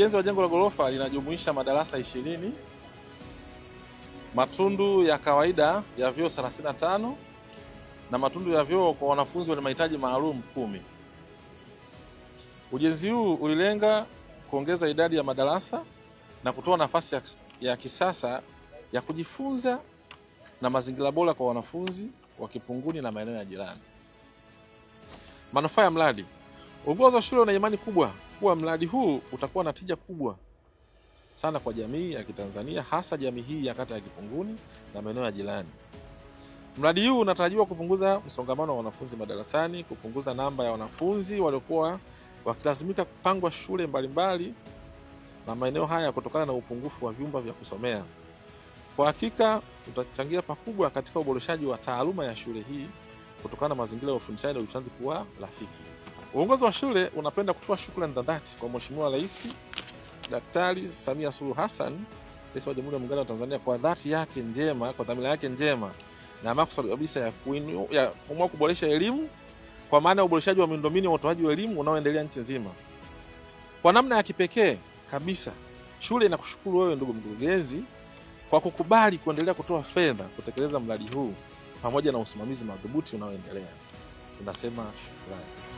Ujenzi wa jengo la ghorofa linajumuisha madarasa 20, matundu ya kawaida ya vyoo 35 na matundu ya vyoo kwa wanafunzi wenye mahitaji maalum 10. Ujenzi huu ulilenga kuongeza idadi ya madarasa na kutoa nafasi ya kisasa ya kujifunza na mazingira bora kwa wanafunzi wa Kipunguni na maeneo ya jirani. Manufaa ya mradi. Uongozi wa shule una imani kubwa kuwa mradi huu utakuwa na tija kubwa sana kwa jamii ya Kitanzania, hasa jamii hii ya kata ya Kipunguni na maeneo ya jirani. Mradi huu unatarajiwa kupunguza msongamano wa wanafunzi madarasani, kupunguza namba ya wanafunzi waliokuwa wakilazimika kupangwa shule mbalimbali na maeneo haya kutokana na upungufu wa vyumba vya kusomea. Kwa hakika utachangia pakubwa katika uboreshaji wa taaluma ya shule hii kutokana na mazingira ya ufundishaji na ujifunzaji kuwa rafiki. Uongozi wa shule unapenda kutoa shukrani za dhati kwa Mheshimiwa Rais Daktari Samia Suluhu Hassan, Rais wa Jamhuri ya Muungano wa Tanzania, kwa dhati yake njema, kwa dhamira yake njema na makusudi kabisa ya kuamua kuboresha elimu kwa maana ya uboreshaji wa miundombinu ya utoaji wa elimu unaoendelea nchi nzima. Kwa namna ya kipekee kabisa, shule inakushukuru wewe ndugu mkurugenzi kwa kukubali kuendelea kutoa fedha kutekeleza mradi huu pamoja na usimamizi madhubuti unaoendelea. Tunasema shukrani.